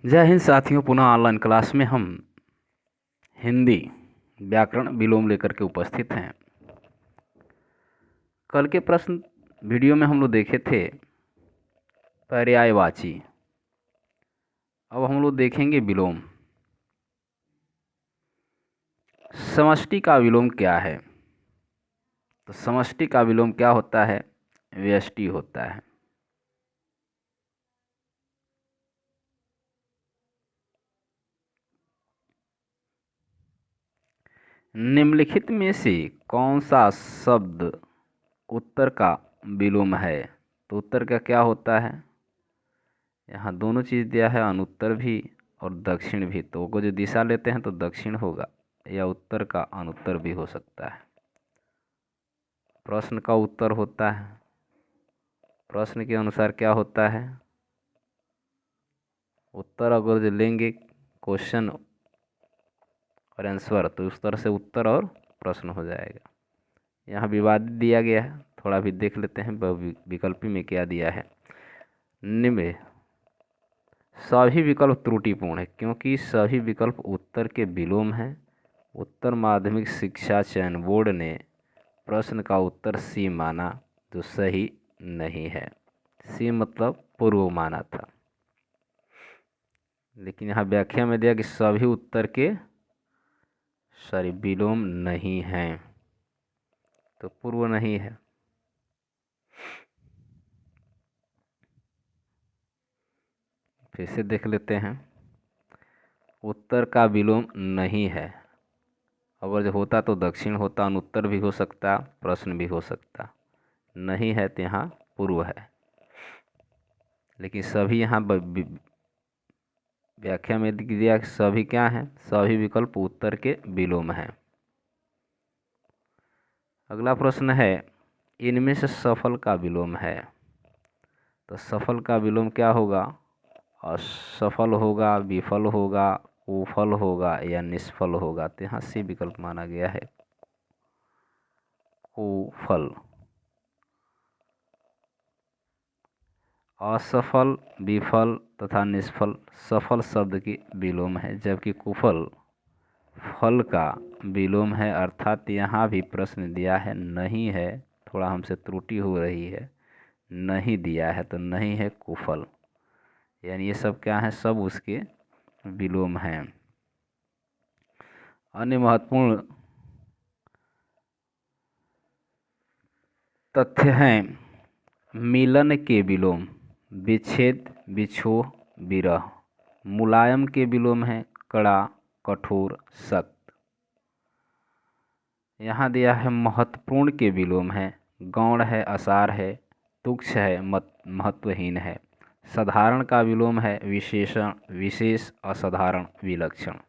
जय हिंद साथियों। पुनः ऑनलाइन क्लास में हम हिंदी व्याकरण विलोम लेकर के उपस्थित हैं। कल के प्रश्न वीडियो में हम लोग देखे थे पर्यायवाची। अब हम लोग देखेंगे विलोम। समष्टि का विलोम क्या है? तो समष्टि का विलोम क्या होता है? व्यष्टि होता है। निम्नलिखित में से कौन सा शब्द उत्तर का विलोम है? तो उत्तर का क्या होता है? यहाँ दोनों चीज़ दिया है, अनुत्तर भी और दक्षिण भी। तो वो जो दिशा लेते हैं तो दक्षिण होगा, या उत्तर का अनुत्तर भी हो सकता है। प्रश्न का उत्तर होता है, प्रश्न के अनुसार क्या होता है, उत्तर अगर जो लेंगे क्वेश्चन और आंसर, तो उस तरह से उत्तर और प्रश्न हो जाएगा। यहाँ विवादित दिया गया है, थोड़ा भी देख लेते हैं विकल्पी में क्या दिया है। निम्न सभी विकल्प त्रुटिपूर्ण है, क्योंकि सभी विकल्प उत्तर के विलोम हैं। उत्तर माध्यमिक शिक्षा चयन बोर्ड ने प्रश्न का उत्तर सी माना, जो सही नहीं है। सी मतलब पूर्व माना था, लेकिन यहाँ व्याख्या में दिया कि सभी उत्तर के विलोम नहीं हैं, तो पूर्व नहीं है। फिर से देख लेते हैं, उत्तर का विलोम नहीं है। अगर जो होता तो दक्षिण होता, अनुत्तर भी हो सकता, प्रश्न भी हो सकता। नहीं है तो यहाँ पूर्व है। लेकिन सभी यहाँ व्याख्या में दिया कि सभी क्या हैं? सभी विकल्प उत्तर के विलोम हैं। अगला प्रश्न है, इनमें से सफल का विलोम है। तो सफल का विलोम क्या होगा? असफल होगा, विफल होगा, कुफल होगा या निष्फल होगा। तो यहाँ सी विकल्प माना गया है, कुफल। असफल, विफल तथा निष्फल सफल शब्द की विलोम है, जबकि कुफल फल का विलोम है। अर्थात यहाँ भी प्रश्न दिया है नहीं है, थोड़ा हमसे त्रुटि हो रही है, नहीं दिया है तो नहीं है कुफल। यानी ये सब क्या है? सब उसके विलोम हैं। अन्य महत्वपूर्ण तथ्य हैं, मिलन के विलोम विच्छेद, विछोह, विरह। मुलायम के विलोम है कड़ा, कठोर, सख्त। यहाँ दिया है महत्वपूर्ण के विलोम है गौण है, असार है, तुच्छ है, महत्वहीन है। साधारण का विलोम है विशेषण, विशेष, असाधारण, विलक्षण।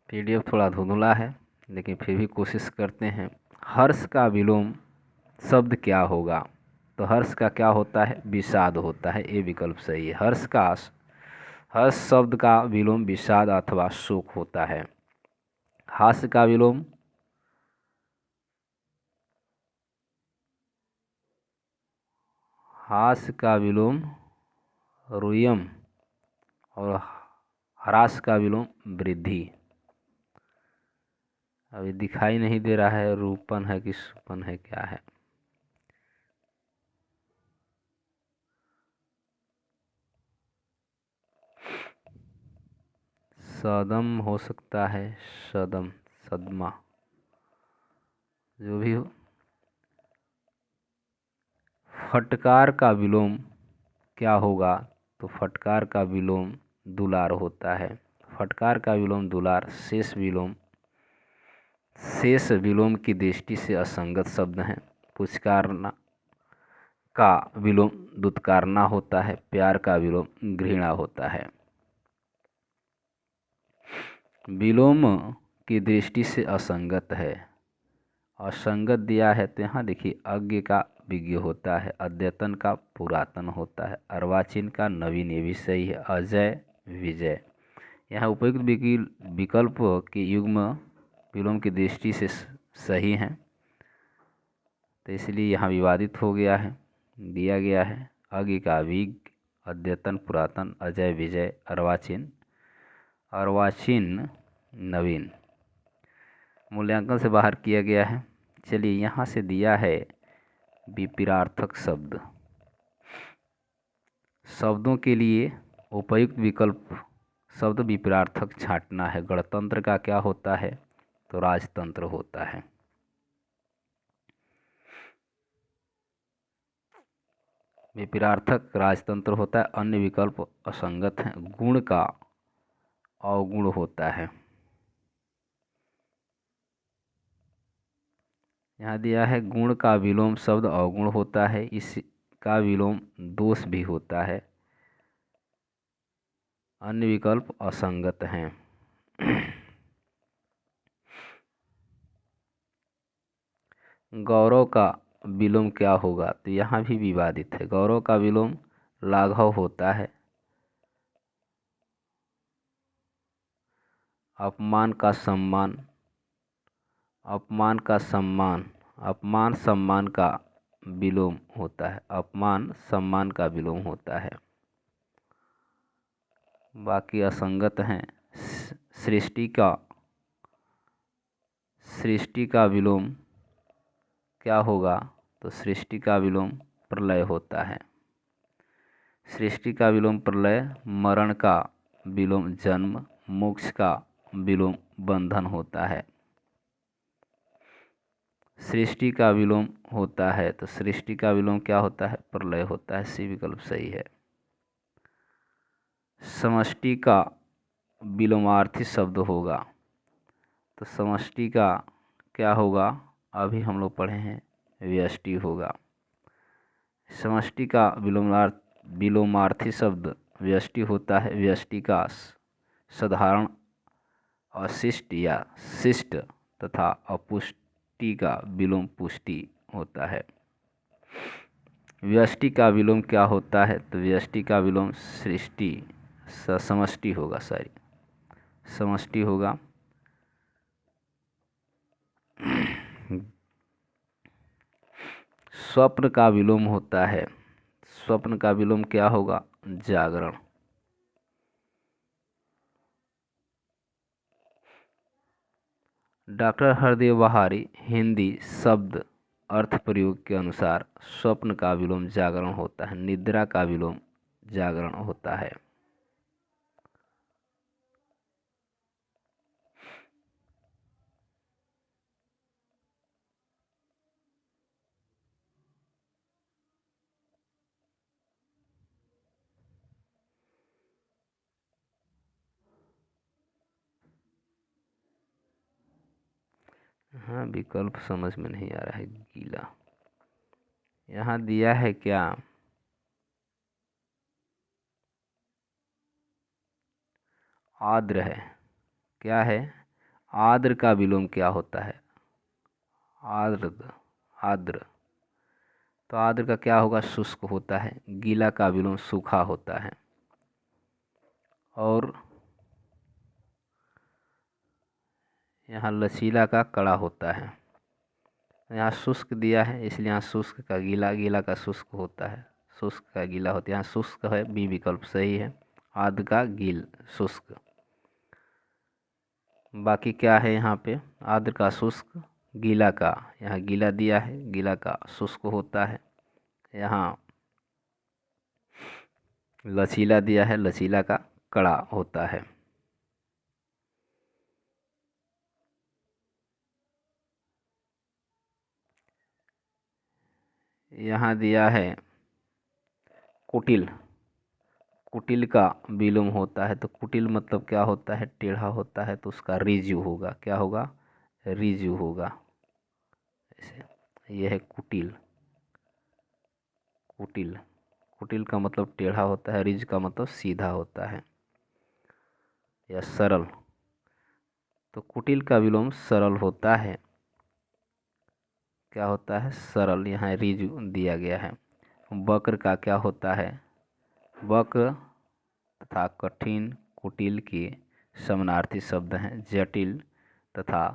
पीडीएफ थोड़ा धुंधला है, लेकिन फिर भी कोशिश करते हैं। हर्ष का विलोम शब्द क्या होगा? तो हर्ष का क्या होता है? विषाद होता है। ये विकल्प सही है। हर्ष शब्द का विलोम विषाद अथवा शोक होता है। हास्य का विलोम रुयम और ह्रास का विलोम वृद्धि। अभी दिखाई नहीं दे रहा है, रूपन है कि सुपन है, क्या है? सदम हो सकता है, सदम, सदमा, जो भी हो। फटकार का विलोम क्या होगा? तो फटकार का विलोम दुलार होता है। फटकार का विलोम दुलार। शेष विलोम की दृष्टि से असंगत शब्द हैं। पुचकारना का विलोम दुत्कारना होता है। प्यार का विलोम घृणा होता है। विलोम की दृष्टि से असंगत है। असंगत दिया है तो यहाँ देखिए, अज्ञ का विज्ञ होता है, अद्यतन का पुरातन होता है, अर्वाचीन का नवीन, ये भी सही है, अजय विजय। यहाँ उपयुक्त विकल्प के युग्म विलोम की दृष्टि से सही हैं, तो इसलिए यहाँ विवादित हो गया है। दिया गया है अज्ञ का अभिज्ञ, अद्यतन पुरातन, अजय विजय, अर्वाचीन, अर्वाचीन नवीन। मूल्यांकन से बाहर किया गया है। चलिए यहाँ से दिया है विपरीतार्थक शब्द। शब्दों के लिए उपयुक्त विकल्प शब्द विपरीतार्थक छांटना है। गणतंत्र का क्या होता है? तो राजतंत्र होता है। विपरीतार्थक राजतंत्र होता है। अन्य विकल्प असंगत हैं। गुण का अवगुण होता है। यहाँ दिया है गुण का विलोम शब्द अवगुण होता है। इसका विलोम दोष भी होता है। अन्य विकल्प असंगत हैं। गौरव का विलोम क्या होगा? तो यहाँ भी विवादित है। गौरव का विलोम लाघव होता है। अपमान का सम्मान, अपमान का सम्मान, अपमान सम्मान का विलोम होता है। अपमान सम्मान का विलोम होता है। बाकी असंगत हैं। सृष्टि का विलोम क्या होगा? तो सृष्टि का विलोम प्रलय होता है। सृष्टि का विलोम प्रलय, मरण का विलोम जन्म, मोक्ष का विलोम बंधन होता है। सृष्टि का विलोम होता है तो सृष्टि का विलोम क्या होता है? प्रलय होता है। सी विकल्प सही है। समष्टि का विलोमार्थी शब्द होगा तो समष्टि का क्या होगा? अभी हम लोग पढ़े हैं, व्यष्टि होगा। समष्टि का विलोमार्थी शब्द व्यष्टि होता है। व्यष्टि का साधारण अशिष्ट या शिष्ट तथा अपुष्टि का विलोम पुष्टि होता है। व्यष्टि का विलोम क्या होता है? तो व्यष्टि का विलोम सृष्टि समष्टि होगा। समष्टि होगा। स्वप्न का विलोम होता है। स्वप्न का विलोम क्या होगा? जागरण। डॉक्टर हरदेव बहारी हिंदी शब्द अर्थ प्रयोग के अनुसार स्वप्न का विलोम जागरण होता है। निद्रा का विलोम जागरण होता है। हाँ, विकल्प समझ में नहीं आ रहा है। गीला यहाँ दिया है क्या? आर्द्र है। क्या है? आर्द्र का विलोम क्या होता है? आर्द्र। आर्द्र तो आर्द्र का क्या होगा? शुष्क होता है। गीला का विलोम सूखा होता है। और यहाँ लचीला का कड़ा होता है। यहाँ शुष्क दिया है इसलिए यहाँ शुष्क का गीला, गीला का शुष्क होता है। शुष्क का गीला होता है। यहाँ शुष्क है, बी विकल्प सही है। आर्द्र का गील शुष्क। बाकी क्या है यहाँ पे? आर्द्र का शुष्क, गीला का, यहाँ गीला दिया है, गीला का शुष्क होता है। यहाँ लचीला दिया है, लचीला का कड़ा होता है। यहाँ दिया है कुटिल। कुटिल का विलोम होता है तो कुटिल मतलब क्या होता है? टेढ़ा होता है तो उसका रिजु होगा। क्या होगा? रिजु होगा। ऐसे यह है कुटिल। कुटिल, कुटिल का मतलब टेढ़ा होता है। रिज का मतलब सीधा होता है या सरल। तो कुटिल का विलोम सरल होता है। क्या होता है? सरल। यहाँ रिजु दिया गया है। वक्र का क्या होता है? वक्र तथा कठिन कुटिल के समानार्थी शब्द हैं। जटिल तथा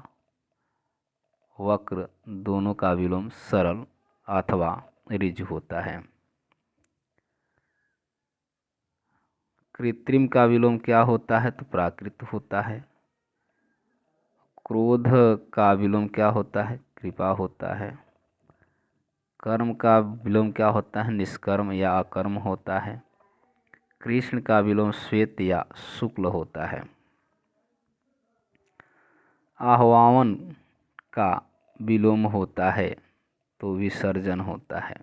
वक्र दोनों का विलोम सरल अथवा ऋजु होता है। कृत्रिम का विलोम क्या होता है? तो प्राकृत होता है। क्रोध का विलोम क्या होता है? कृपा होता है। कर्म का विलोम क्या होता है? निष्कर्म या अकर्म होता है। कृष्ण का विलोम श्वेत या शुक्ल होता है। आह्वान का विलोम होता है तो विसर्जन होता है।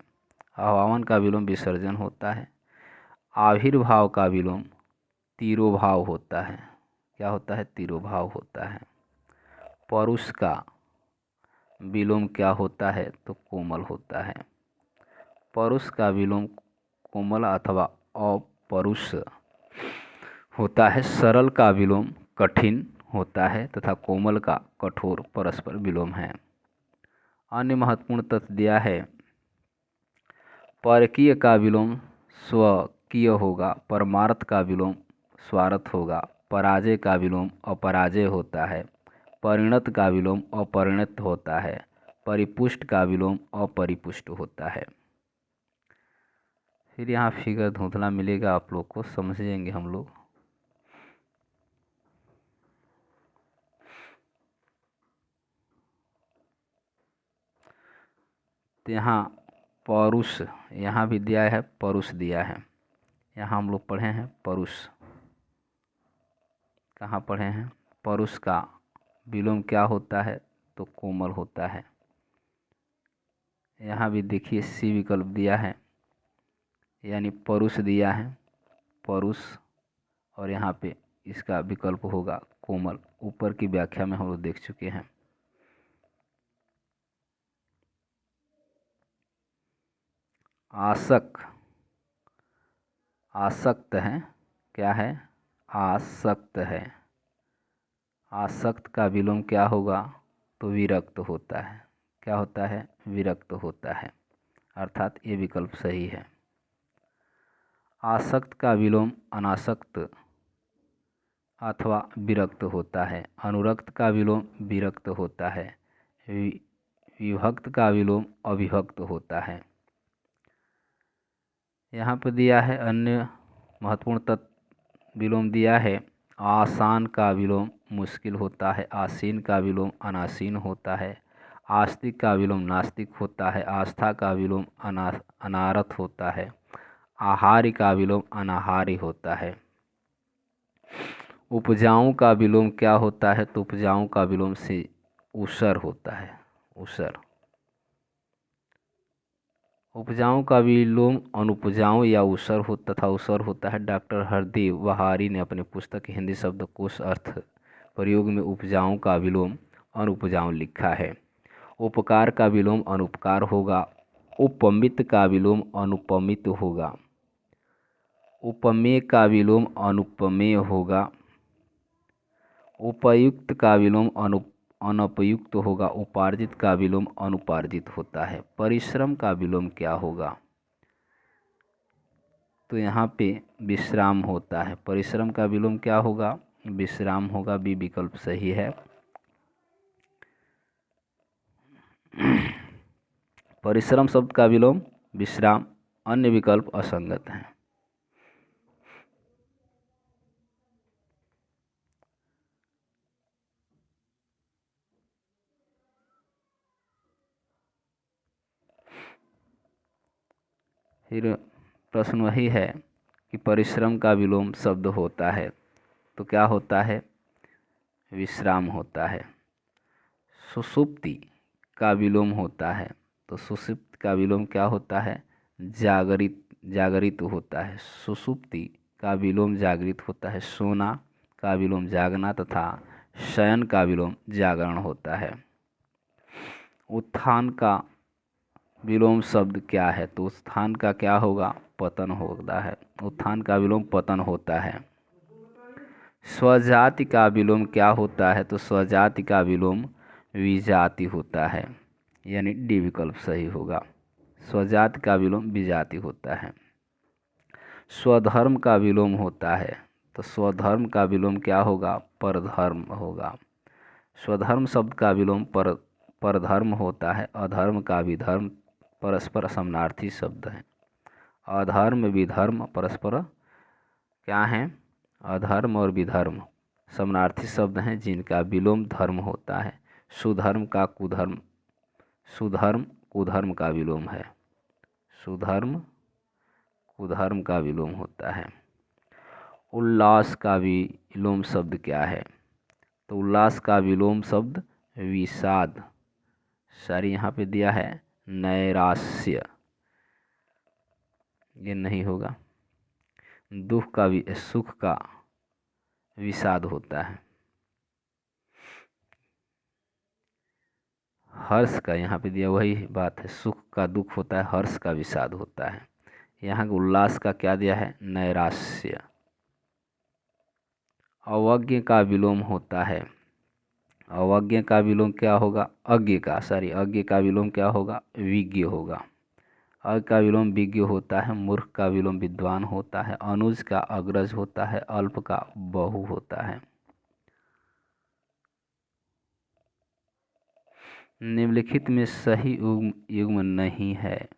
आह्वान का विलोम विसर्जन होता है। आविर्भाव का विलोम तिरोभाव होता है। क्या होता है? तिरोभाव होता है। परुष का विलोम क्या होता है? तो कोमल होता है। परुष का विलोम कोमल अथवा अपरुष होता है। सरल का विलोम कठिन होता है तथा कोमल का कठोर परस्पर विलोम है। अन्य महत्वपूर्ण तथ्य दिया है। परकीय का विलोम स्वकीय होगा। परमार्थ का विलोम स्वार्थ होगा। पराजय का विलोम अपराजय होता है। परिणत का विलोम अपरिणत होता है। परिपुष्ट का विलोम अपरिपुष्ट होता है। फिर यहाँ फिगर धुंधला मिलेगा, आप लोग को समझेंगे हम लोग। तो यहाँ परुष यहाँ भी दिया है, परुष दिया है। यहाँ हम लोग पढ़े हैं परुष। कहाँ पढ़े हैं? परुष का विलोम क्या होता है? तो कोमल होता है। यहाँ भी देखिए सी विकल्प दिया है, यानी परुष दिया है, परुष, और यहाँ पे इसका विकल्प होगा कोमल। ऊपर की व्याख्या में हम लोग देख चुके हैं। आसक्त है। क्या है? आसक्त है। आसक्त का विलोम क्या होगा? तो विरक्त होता है। क्या होता है? विरक्त होता है, अर्थात ये विकल्प सही है। आसक्त का विलोम अनासक्त अथवा विरक्त होता है। अनुरक्त का विलोम विरक्त होता है। विभक्त का विलोम अविभक्त होता है। यहाँ पर दिया है अन्य महत्वपूर्ण तत्व विलोम दिया है। आसान का विलोम मुश्किल होता है। आसीन का विलोम अनासीन होता है। आस्तिक का विलोम नास्तिक होता है। आस्था का विलोम अनारथ होता है। आहार्य का विलोम अनाहार्य होता है। उपजाऊ का विलोम क्या होता है? तो उपजाऊ का विलोम से ऊसर होता है। ऊसर। उपजाऊ का विलोम अनुपजाऊ या ऊसर हो तथा ऊसर होता है। डॉक्टर हरदेव वहारी ने अपने पुस्तक हिंदी शब्दकोश अर्थ प्रयोग में उपजाऊ का विलोम अनुपजाऊ लिखा है। उपकार का विलोम अनुपकार होगा। उपमित का विलोम अनुपमित होगा। उपमेय का विलोम अनुपमेय होगा। उपयुक्त का विलोम अनुपयुक्त होगा। उपार्जित का विलोम अनुपार्जित होता है। परिश्रम का विलोम क्या होगा? तो यहाँ पे विश्राम होता है। परिश्रम का विलोम क्या होगा? विश्राम होगा। बी विकल्प सही है। परिश्रम शब्द का विलोम विश्राम। अन्य विकल्प असंगत हैं। फिर प्रश्न वही है कि परिश्रम का विलोम शब्द होता है तो क्या होता है? विश्राम होता है। सुषुप्ति का विलोम होता है तो सुषुप्ति का विलोम क्या होता है? जागरित होता है। सुषुप्ति का विलोम जागृत होता है। सोना का विलोम जागना तथा शयन का विलोम जागरण होता है। उत्थान का विलोम शब्द क्या है? तो उत्थान का क्या होगा? पतन होता है। उत्थान का विलोम पतन होता है। स्वजाति का विलोम क्या होता है? तो स्वजाति का विलोम विजाति होता है, यानी डी विकल्प सही होगा। स्वजाति का विलोम विजाति होता है। स्वधर्म का विलोम होता है तो स्वधर्म का विलोम क्या होगा? परधर्म होगा। स्वधर्म शब्द का विलोम परधर्म होता है। अधर्म का विधर्म परस्पर समानार्थी शब्द हैं। अधर्म विधर्म परस्पर क्या हैं? अधर्म और विधर्म समानार्थी शब्द हैं जिनका विलोम धर्म होता है। सुधर्म कुधर्म का विलोम है। सुधर्म कुधर्म का विलोम होता है। उल्लास का विलोम शब्द क्या है? तो उल्लास का विलोम शब्द विषाद। सॉरी, यहाँ पे दिया है नैराश्य, ये नहीं होगा। सुख का विषाद होता है। हर्ष का, यहाँ पे दिया वही बात है, सुख का दुख होता है, हर्ष का विषाद होता है। यहाँ उल्लास का क्या दिया है? नैराश्य। अवज्ञ का विलोम होता है। अवज्ञ का विलोम क्या होगा? अज्ञ का विलोम क्या होगा? विज्ञ होगा। अ का विलोम विज्ञ होता है। मूर्ख का विलोम विद्वान होता है। अनुज का अग्रज होता है। अल्प का बहु होता है। निम्नलिखित में सही युग्म नहीं है,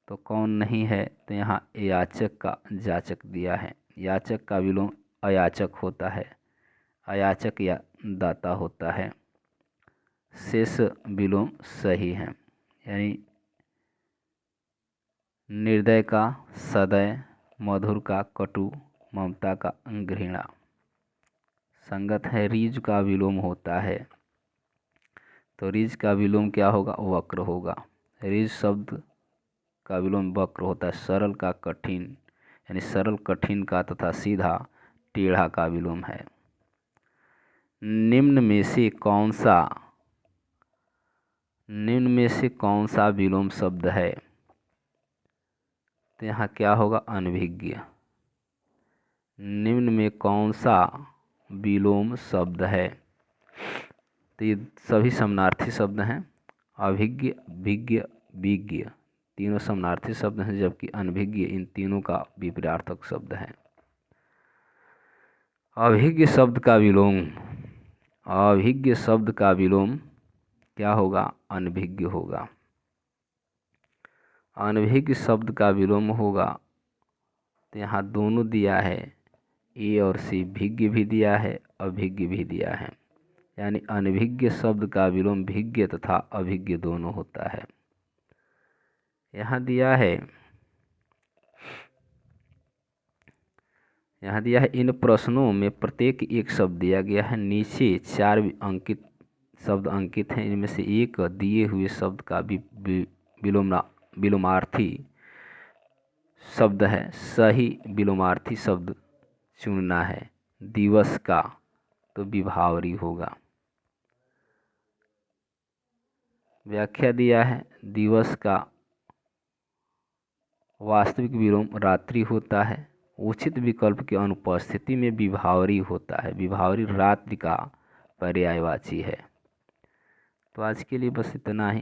तो कौन नहीं है? तो यहाँ याचक का जाचक दिया है। याचक का विलोम अयाचक होता है। अयाचक या दाता होता है। शेष विलोम सही है, यानी निर्दय का सदय, मधुर का कटु, ममता का घृणा। संगत है। रीज का विलोम होता है, तो रीज का विलोम क्या होगा? वक्र होगा। रीज शब्द का विलोम वक्र होता है। सरल का कठिन, यानी सरल कठिन का तथा सीधा टेढ़ा का विलोम है। निम्न में से कौन सा विलोम शब्द है? तो यहाँ क्या होगा? अनभिज्ञ। निम्न में कौन सा विलोम शब्द है? तो ये सभी समानार्थी शब्द हैं। अभिज्ञ, विज्ञ, विज्ञ तीनों समानार्थी शब्द हैं, जबकि अनभिज्ञ इन तीनों का विपरीतार्थक शब्द है। अभिज्ञ शब्द का विलोम क्या होगा? अनभिज्ञ होगा। अनभिज्ञ शब्द का विलोम होगा, तो यहाँ दोनों दिया है, ए और सी। भिज्ञ भी दिया है, अभिज्ञ भी दिया है, यानी अनभिज्ञ शब्द का विलोम भिज्ञ तथा अभिज्ञ दोनों होता है। यहाँ दिया है इन प्रश्नों में प्रत्येक एक शब्द दिया गया है। नीचे 4 अंकित शब्द अंकित हैं। इनमें से एक दिए हुए शब्द का विलोमार्थी शब्द है। सही विलोमार्थी शब्द चुनना है। दिवस का तो विभावरी होगा। व्याख्या दिया है, दिवस का वास्तविक विलोम रात्रि होता है। उचित विकल्प की अनुपस्थिति में विभावरी होता है। विभावरी रात्रि का पर्यायवाची है। तो आज के लिए बस इतना ही।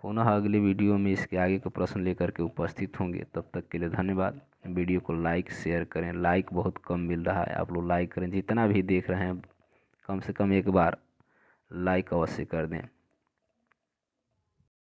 पुनः अगले वीडियो में इसके आगे का प्रश्न लेकर के उपस्थित होंगे। तब तक के लिए धन्यवाद। वीडियो को लाइक शेयर करें। लाइक बहुत कम मिल रहा है, आप लोग लाइक करें। जितना भी देख रहे हैं कम से कम एक बार लाइक अवश्य कर दें।